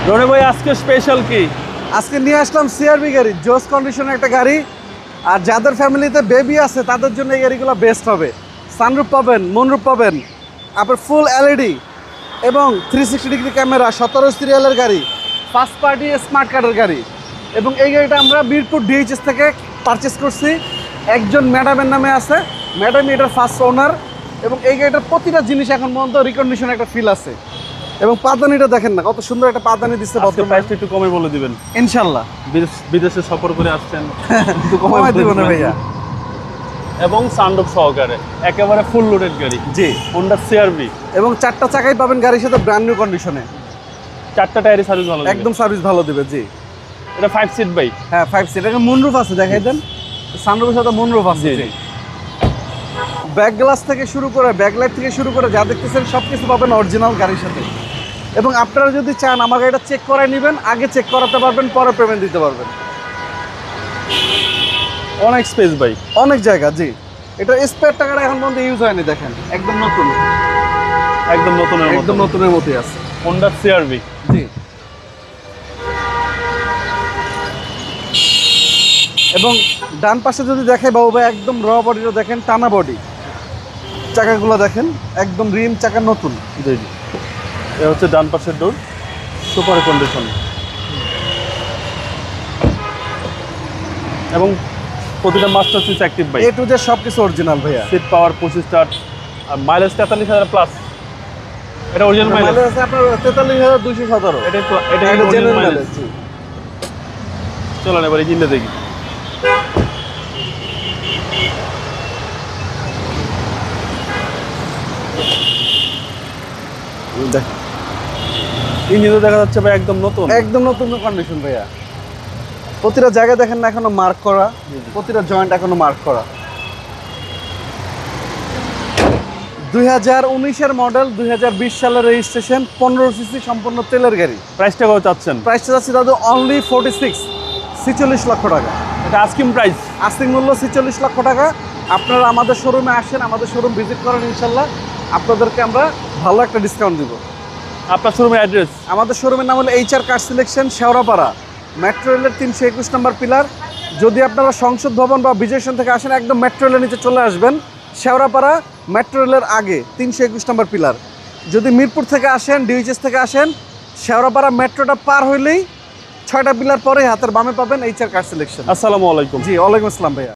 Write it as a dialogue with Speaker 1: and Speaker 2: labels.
Speaker 1: রনি ভাই আজকে স্পেশাল কি?
Speaker 2: আজকে নিয়ে আসলাম সিআরবি গাড়ি, জোস কন্ডিশনের একটা গাড়ি। আর যাদের ফ্যামিলিতে বেবি আছে তাদের জন্য এই গাড়িগুলো বেস্ট হবে। সানরুফ পাবেন, মুনরুফ পাবেন, আপনার ফুল এলইডি এবং 360 ডিগ্রি ক্যামেরা, 17 সিরিয়ালের গাড়ি, ফার্স্ট পার্টি স্মার্ট কার্ডের গাড়ি। এবং এই গাড়িটা আমরা মিরপুর ডিএইচএস থেকে পারচেস করছি। একজন ম্যাডামের নামে আছে, ম্যাডামই এটার ফার্স্ট ওনার। এবং এই গাড়িটার প্রতিটা জিনিস এখন পর্যন্ত রিকন্ডিশন একটা ফিল আছে। এবং পাদানিটা দেখেন না, কত সুন্দর একটা পাদানি দিচ্ছে।
Speaker 1: প্রাইসটা একটু কমে বলে দিবেন
Speaker 2: ইনশাল্লাহ।
Speaker 1: বিদেশে সফর করে আসছেন,
Speaker 2: একটু কমাই দিব না ভাইয়া।
Speaker 1: এবং সানরুফ সহকারে একেবারে ফুল লোডেড গাড়ি।
Speaker 2: জি,
Speaker 1: হোন্ডা সিআরভি।
Speaker 2: এবং 4টা চাকাই পাবেন গাড়ির সাথে ব্র্যান্ড নিউ কন্ডিশনে।
Speaker 1: 4টা টায়ারই সার্ভিস ভালো,
Speaker 2: একদম সার্ভিস ভালো দিবে। জি,
Speaker 1: এটা 5 সিট ভাই।
Speaker 2: হ্যাঁ 5 সিট। এটা মুনরুফ আছে, দেখাই দেন। সানরুফের সাথে মুনরুফ আছে।
Speaker 1: জি।
Speaker 2: ব্যাক গ্লাস থেকে শুরু করে, ব্যাকলাইট থেকে শুরু করে যা দেখতেছেন সব কিছু পাবেন অরিজিনাল গাড়ির সাথে। এবং আপনারা যদি চান আমার গাড়িটা চেক করাই নেবেন, আগে চেক করাতে পারবেন, পরে পেমেন্ট দিতে পারবেন।
Speaker 1: অনেক স্পেস ভাই,
Speaker 2: অনেক জায়গা। জি, এটা স্পেয়ার টাকাটা এখন পর্যন্ত ইউজ হয়নি, দেখেন একদম নতুন,
Speaker 1: একদম
Speaker 2: নতুনের মতোই আছে।
Speaker 1: Honda CR-V.
Speaker 2: জি, এবং ডান পাশে যদি দেখে বাবু ভাই, একদম র বডিটা দেখেন, টানা বডি। চাকাগুলো দেখেন, একদম রিম চাকা নতুন।
Speaker 1: জি জি, এটা হচ্ছে ডান পাশের ডোর, সুপার কন্ডিশন। এবং প্রতিটা মাস্টার সুইচ অ্যাক্টিভ ভাই।
Speaker 2: এ টু জেড সব কিছু অরিজিনাল ভাইয়া।
Speaker 1: সিট পাওয়ার 25 আর মাইলেজ 43,000 প্লাস। এটা অরিজিনাল মাইলেজ
Speaker 2: আছে আপনার 43,217।
Speaker 1: এটা অরিজিনাল মাইলেজ। চলো না এবার ইঞ্জিনটা দেখি। ইঞ্জিন তো দেখা যাচ্ছে ভাই একদম নতুন,
Speaker 2: একদম নতুন কন্ডিশন ভাইয়া। প্রতিটা জায়গায় দেখেন না এখনো মার্ক করা, প্রতিটা জয়েন্ট এখনো মার্ক করা। 2019-এর মডেল, 2020 সালের রেজিস্ট্রেশন, 15 সিসি, সম্পূর্ণ তেলের গাড়ি।
Speaker 1: প্রাইসটা কত চাচ্ছেন?
Speaker 2: প্রাইসটা যাচ্ছে দাদু অনলি 46 লক্ষ টাকা।
Speaker 1: এটা আস্কিং প্রাইস,
Speaker 2: আস্কিং মূল্য 46 লক্ষ টাকা। আপনারা আমাদের শোরুমে আসেন, আমাদের শোরুম ভিজিট করেন, ইনশাল্লাহ আপনাদেরকে আমরা ভালো একটা ডিসকাউন্ট দিব।
Speaker 1: আপনার শোরুমের অ্যাড্রেস?
Speaker 2: আমাদের শোরুমের নাম হলো HR car selection, Shewrapara, metro রেলের 321 নম্বর পিলার। যদি আপনারা সংসদ ভবন বা বিজয় স্টেশন থেকে আসেন, একদম মেট্রো রেলের নিচে চলে আসবেন, শেওড়াপাড়া মেট্রো রেলের আগে 321 নম্বর পিলার। যদি মিরপুর থেকে আসেন, ডিএইচএস থেকে আসেন, শেওড়াপাড়া মেট্রোটা পার হইলেই 6টা পিলার পরে হাতের বামে পাবেন HR কার সিলেকশন।
Speaker 1: আসসালামু আলাইকুম।
Speaker 2: জি, ওয়ালাইকুম আসসালাম ভাইয়া।